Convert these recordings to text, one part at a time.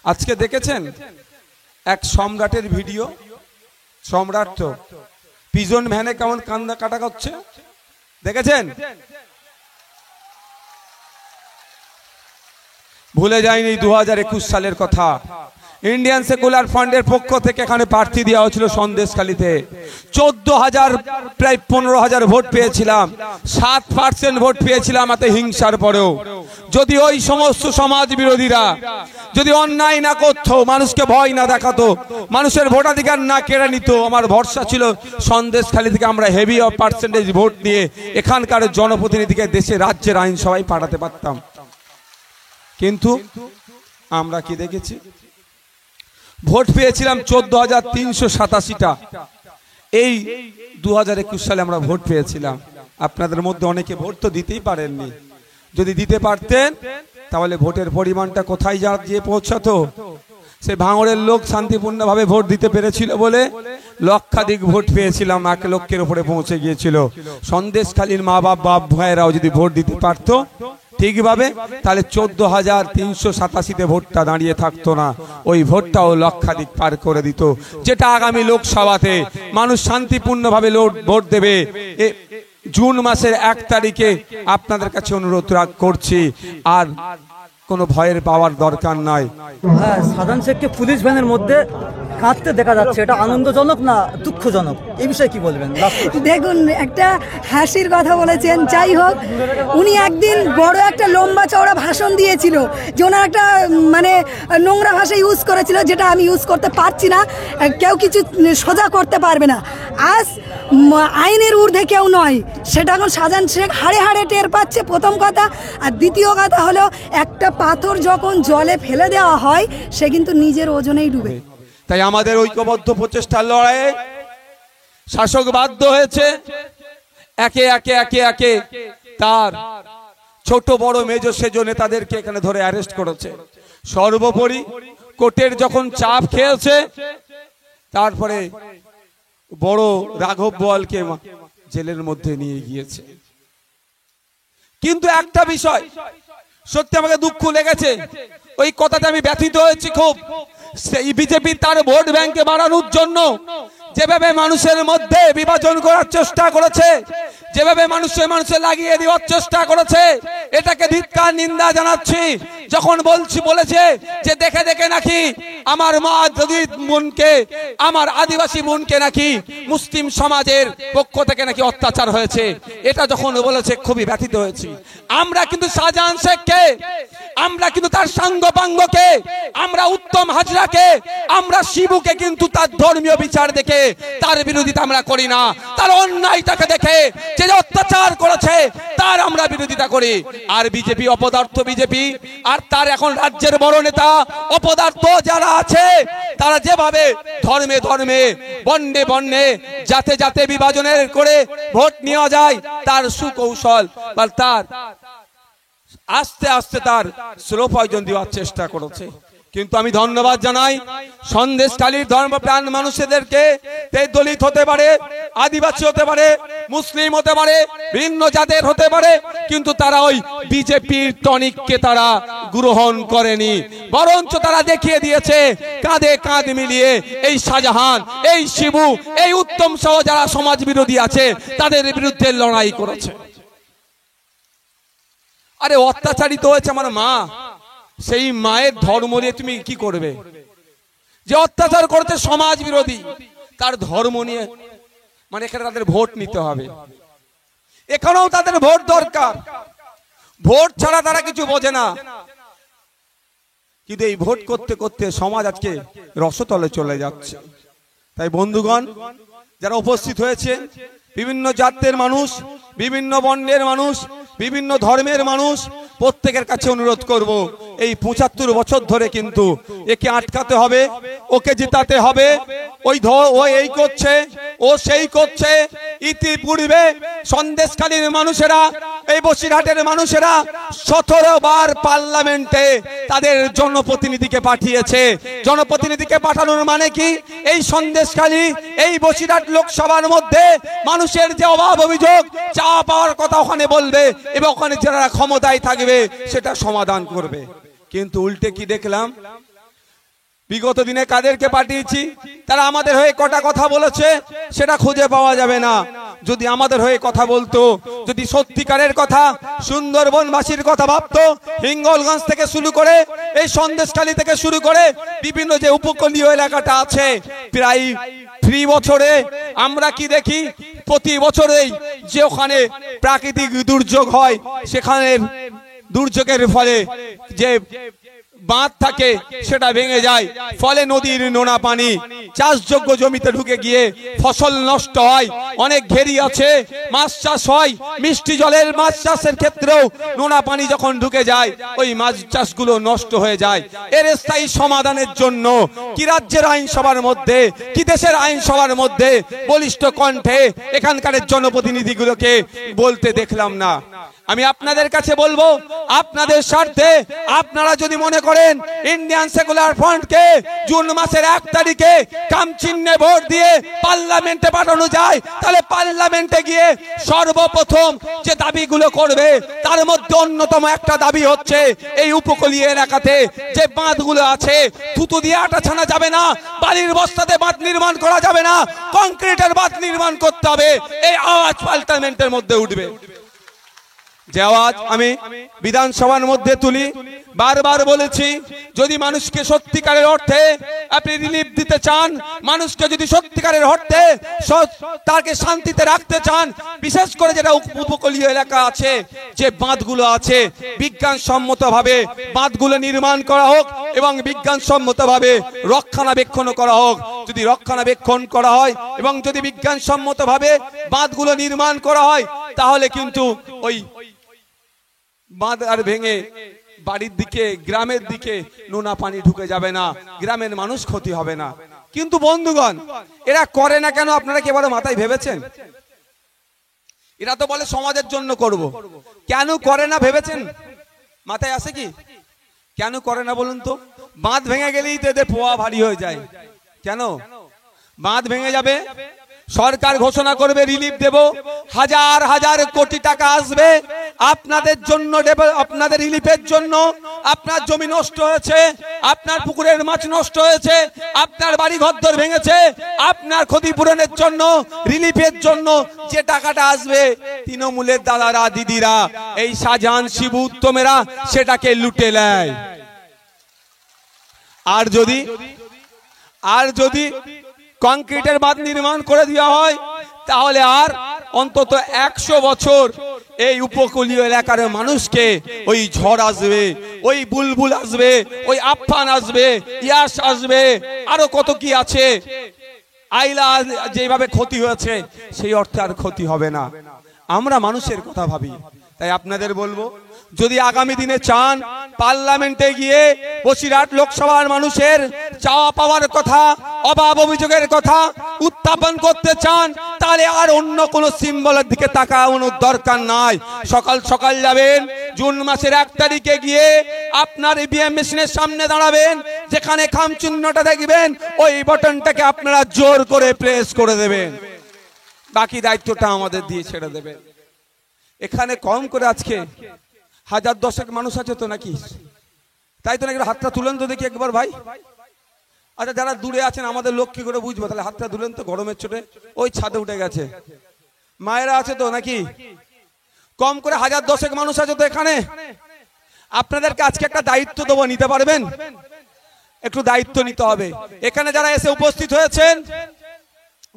আজকে দেখেছেন এক সম্রাটের ভিডিও? সম্রাট তো পিজন ভ্যানে কেমন কান্দা কাটা করছে, দেখেছেন? ভুলে যায়নি 2021 সালের কথা। ইন্ডিয়ান সেকুলার ফান্ডের পক্ষ থেকে এখানে প্রার্থী দেওয়া হয়েছিল সন্দেশখালীতে। 14,000 প্রায় 15,000 ভোট পেয়েছিলাম, 7% ভোট পেয়েছিলাম এত হিংসার পরেও। যদি ওই সমস্ত সমাজ বিরোধীরা যদি অন্যায় না করতো, মানুষকে ভয় না দেখাতো, মানুষের ভোটাধিকার না কেড়ে নিত, আমার ভরসা ছিল সন্দেশখালী থেকে আমরা হেভি অফ পার্সেন্টেজ ভোট নিয়ে এখানকার জনপ্রতিনিধিকে দেশে রাজ্যের আইনসভায় পাঠাতে পারতাম। কিন্তু আমরা কি দেখেছি? ভোট পেয়েছিলাম 14,387টা। এই 2021 সালে আমরা ভোট পেয়েছিলাম। আপনাদের মধ্যে অনেকে ভোট তো দিতেই পারেননি। যদি দিতে পারতেন তাহলে ভোটের পরিমাণটা কোথায় গিয়ে পৌঁছাতো? সে ভাঙড়ের লোক শান্তিপূর্ণভাবে ভোট দিতে পেরেছিল বলে লক্ষাধিক ভোট পেয়েছিলাম, 1 লক্ষের উপরে পৌঁছে গিয়েছিল। সন্দেশখালীর মা বাপ ভাইয়েরাও যদি ভোট দিতে পারতো ঠিকভাবে, তাহলে 14,387তে ভোটটা দাঁড়িয়ে থাকতো না, ওই ভোটটাও লক্ষাধিক পার করে দিত। যেটা আগামী লোকসভাতে মানুষ শান্তিপূর্ণভাবে ভোট দেবে। জুন মাসের 1 তারিখে আপনাদের কাছে অনুরোধ করছি, আর কোনো ভয়ের পাওয়ার দরকার নাই। হ্যাঁ, সাধারণ শেখকে পুলিশ ভ্যানের মধ্যে কাঁদতে দেখা যাচ্ছে, এটা আনন্দজনক না দুঃখজনক? এই বিষয়ে কি বলবেন? দেখুন, একটা হাসির কথা বলেছেন। যাই হোক, উনি একদিন বড় একটা লম্বা চওড়া ভাষণ দিয়েছিল যে ওনার একটা মানে নোংরা ভাষা ইউজ করেছিল, যেটা আমি ইউজ করতে পারছি না, কেউ কিছু সোজা করতে পারবে না। আজ আইনের ঊর্ধ্বে কেউ নয়, সেটা এখন শাহজাহান শেখ হাড়ে হাড়ে টের পাচ্ছে, প্রথম কথা। আর দ্বিতীয় কথা হলো, একটা পাথর যখন জলে ফেলে দেওয়া হয় সে কিন্তু নিজের ওজনেই ডুবে। তাই আমাদের ঐক্যবদ্ধ প্রচেষ্টার লড়াইয়ে শাসক বাধ্য হয়েছে একে একে একে একে তার ছোট বড় মেজর সেজো নেতাদেরকে এখানে ধরে অ্যারেস্ট করেছে। সর্বোপরি কোর্টের যখন চাপ খেয়েছে, তারপরে বড় রাঘব বোয়ালকে জেলের মধ্যে নিয়ে গিয়েছে। কিন্তু একটা বিষয় সত্যি আমাকে দুঃখ লেগেছে, ওই কথাতে আমি ব্যথিত হয়েছি খুব। সেই বিজেপি তার ভোট ব্যাংকে বাড়ানোর জন্য যেভাবে মানুষের মধ্যে বিভাজন করার চেষ্টা করেছে, যেভাবে মানুষে লাগিয়ে দেওয়ার চেষ্টা করেছে, এটাকে ধিক্কার নিন্দা জানাচ্ছি। যখন বলেছে যে দেখে দেখে নাকি আমার মা দলিত বোনকে, আমার আদিবাসী বোনকে নাকি মুসলিম সমাজের পক্ষ থেকে নাকি অত্যাচার হয়েছে, এটা যখন বলেছে খুবই ব্যথিত হয়েছি। আমরা কিন্তু শাহজাহান শেখকে, আমরা কিন্তু তার সাঙ্গপাঙ্গকে, আমরা উত্তম হাজরাকে, আমরা শিবুকে কিন্তু তার ধর্মীয় বিচার দেখে তার বিরোধিতা আমরা করি না। তার অন্যায়টাকে দেখে যে অত্যাচার করেছে তার আমরা বিরোধিতা করি। আর বিজেপি অপদার্থ, বিজেপি আর তার এখন রাজ্যের বড় নেতা অপদার্থ যারা আছে, তারা যেভাবে ধর্মে ধর্মে বর্ণে বর্ণে জাতে জাতে বিভাজনের করে ভোট নেওয়া যায়, তার সুকৌশল বা তার আস্তে আস্তে তার স্লো পয়জন দেওয়ার চেষ্টা করেছে। কিন্তু আমি ধন্যবাদ জানাই সন্দেশখালীর ধর্মপ্রাণ মানুষদেরকে। দলিত হতে পারে, আদিবাসী হতে পারে, মুসলিম হতে পারে, ভিন্ন জাতের হতে পারে, কিন্তু তারা ওই বিজেপির টনিককে তারা গ্রহণ করেনি, বরঞ্চ তারা দেখিয়ে দিয়েছে কাঁধে কাঁধ মিলিয়ে এই শাহজাহান, এই শিবু, এই উত্তম সহ যারা সমাজ বিরোধী আছে তাদের বিরুদ্ধে লড়াই করেছে। আরে অত্যাচারিত হয়েছে আমার মা, সেই মায়ের ধর্ম নিয়ে তুমি কি করবে? যে অত্যাচার করতে সমাজ বিরোধী, তার ধর্ম নিয়ে মানে এখানে তাদের ভোট নিতে হবে, এখানেও তাদের ভোট দরকার। ভোট ছাড়া তারা কিছু বোঝে না। কিন্তু এই ভোট করতে করতে সমাজ আজকে রসতলে চলে যাচ্ছে। তাই বন্ধুগণ যারা উপস্থিত হয়েছে, বিভিন্ন জাতের মানুষ, বিভিন্ন বর্ণের মানুষ, বিভিন্ন ধর্মের মানুষ, প্রত্যেকের কাছে অনুরোধ করব, এই 75 বছর ধরে কিন্তু একে আটকাতে হবে, ওকে জিতাতে হবে। ও এই করছে, ও সেই করছে। ইতিপূর্বে সন্দেশখালীর মানুষেরা, এই বসিরহাটের মানুষেরা 17 বার পার্লামেন্টে তাদের জনপ্রতিনিধিকে পাঠিয়েছে। জনপ্রতিনিধিকে পাঠানোর মানে কি? এই সন্দেশখালী, এই বসিরহাট লোকসভার মধ্যে মানুষের যে অভাব অভিযোগ চা পাওয়ার কথা ওখানে বলবে এবং ওখানে যারা ক্ষমতায় থাকবে সেটা সমাধান করবে। কিন্তু উল্টে কি দেখলাম? বিগত দিনে কাদেরকে পাঠিয়েছি, তারা আমাদের হয়ে কটা কথা বলেছে সেটা খুঁজে পাওয়া যাবে না। যদি আমাদের হয়ে কথা বলতো, যদি সত্যিকারের কথা সুন্দরবনবাসীর কথা ভাবতো, হিঙ্গলগঞ্জ থেকে শুরু করে এই সন্দেশখালী থেকে শুরু করে বিভিন্ন যে উপকূলীয় এলাকাটা আছে, প্রায় ফ্রি বছরে আমরা কি দেখি, প্রতি বছরেই যে ওখানে প্রাকৃতিক দুর্যোগ হয়, সেখানে দুর্যোগের ফলে যে বাঁধ থাকে সেটা ভেঙে যায়, ফলে নদীর নোনা পানি চাষযোগ্য জমিতে ঢুকে গিয়ে ফসল নষ্ট হয়। অনেক ঘেরি আছে, মাছ চাষ হয়, মিষ্টি জলের মাছ চাষের ক্ষেত্রেও নোনা পানি যখন ঢুকে যায় ওই মাছ চাষগুলো নষ্ট হয়ে যায়। এর স্থায়ী সমাধানের জন্য কি রাজ্যের আইনসভার মধ্যে, কি দেশের আইনসভার মধ্যে বলিষ্ঠ কণ্ঠে এখানকার জনপ্রতিনিধিগুলোকে বলতে দেখলাম না। আমি আপনাদের কাছে বলবো, আপনাদের স্বার্থে আপনারা যদি মনে করেন ইন্ডিয়ান সেকুলার ফ্রন্টকে জুন মাসের 1 তারিখে কামচিহ্নে ভোট দিয়ে পার্লামেন্টে পাঠানো যায়, তাহলে পার্লামেন্টে গিয়ে সর্বপ্রথম যে দাবিগুলো করবে তার মধ্যে অন্যতম একটা দাবি হচ্ছে এই উপকূলীয় এলাকাতে যে বাঁধগুলো আছে থুতু দিয়ে আটা ছানা যাবে না, বালির বস্তাতে বাঁধ নির্মাণ করা যাবে না, কংক্রিটের বাঁধ নির্মাণ করতে হবে। এই আওয়াজ পার্লামেন্টের মধ্যে উঠবে। যে আওয়াজ আমি বিধানসভার মধ্যে তুলি, বারবার বলেছি, যদি মানুষকে সত্যিকারের অর্থে আপনি রিলিফ দিতে চান, মানুষকে যদি সত্যিকারের অর্থে তাকে শান্তিতে রাখতে চান, বিশেষ করে যেটা উপকূলীয় এলাকা আছে, যে বাঁধগুলো আছে, বিজ্ঞানসম্মতভাবে বাঁধগুলো নির্মাণ করা হোক এবং বিজ্ঞানসম্মতভাবে রক্ষণাবেক্ষণ করা হোক। যদি রক্ষণাবেক্ষণ করা হয় এবং যদি বিজ্ঞানসম্মতভাবে বাঁধগুলো নির্মাণ করা হয়, তাহলে কিন্তু ওই বাঁধ আর ভেঙে বাড়ির দিকে, গ্রামের দিকে নোনা পানি ঢুকে যাবে না, গ্রামের মানুষ ক্ষতি হবে না। কিন্তু বন্ধুগণ, এরা করে না কেন আপনারা কি এবারে মাথায় ভেবেছেন? এরা তো বলে সমাজের জন্য করব, কেন করে না ভেবেছেন? মাথায় আসে কি কেন করে না বলুন তো? বাঁধ ভেঙে গেলেই তো এদের পোয়া ভারী হয়ে যায়। কেন? বাঁধ ভেঙে যাবে, সরকার ঘোষণা করবে রিলিফ দেব, হাজার হাজার কোটি টাকা আসবে আপনাদের জন্য, আপনাদের রিলিফের জন্য। আপনার জমি নষ্ট হয়েছে, আপনার পুকুরের মাছ নষ্ট হয়েছে, আপনার বাড়ি ঘরদোর ভেঙেছে, আপনার ক্ষতিপূরণের জন্য, রিলিফের জন্য যে টাকাটা আসবে, তৃণমূলের দাদারা দিদিরা, এই শাহজাহান শিবু উত্তমেরা সেটাকে লুটে নেয়। আর যদি কংক্রিটের বাঁধ নির্মাণ করে দেওয়া হয়, তাহলে আর অন্তত 100 বছর এই উপকূলীয় এলাকার মানুষকে ওই ঝড় আসবে, ওই বুলবুল আসবে, ওই আফফান আসবে, ইয়াস আসবে, আরো কত কি আছে, আইলা যেভাবে ক্ষতি হয়েছে সেই অর্থে আর ক্ষতি হবে না। আমরা মানুষের কথা ভাবি। তাই আপনাদের বলবো, যদি আগামী দিনে চান পার্লামেন্টে গিয়ে বসিরহাট লোকসভার মানুষের চাওয়া পাওয়ার কথা, অভাব অভিযোগের কথা উত্থাপন করতে চান, তাহলে আর অন্য কোন সিম্বলের দিকে তাকানোর দরকার নাই। সকাল সকাল যাবেন, জুন মাসের 1 তারিখে গিয়ে আপনার ইভিএম মেশিনের সামনে দাঁড়াবেন, যেখানে খাম চিহ্নটা দেখবেন ওই বাটনটাকে আপনারা জোর করে প্রেস করে দেবেন, বাকি দায়িত্বটা আমাদের দিয়ে ছেড়ে দেবেন। এখানে কম করে আজকে 1000-10 মানুষ আছে তো নাকি? তাই তো নাকি? হাতটা তুলেন তো দেখি একবার ভাই। আচ্ছা, যারা দূরে আছেন আমাদের লোক কি করে বুঝবো? তাহলে হাতটা তুলেন তো, গরমের চোটে ওই ছাদে উঠে গেছে। মায়েরা আছে তো নাকি? কম করে 1000-10 মানুষ আছে তো এখানে। আপনাদেরকে আজকে একটা দায়িত্ব দেবো, নিতে পারবেন? একটু দায়িত্ব নিতে হবে। এখানে যারা এসে উপস্থিত হয়েছেন,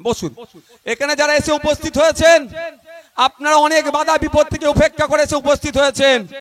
বসুন। এখানে যারা এসে উপস্থিত হয়েছেন, আপনারা অনেক বাধা বিপদ থেকে উপেক্ষা করে এসে উপস্থিত হয়েছেন।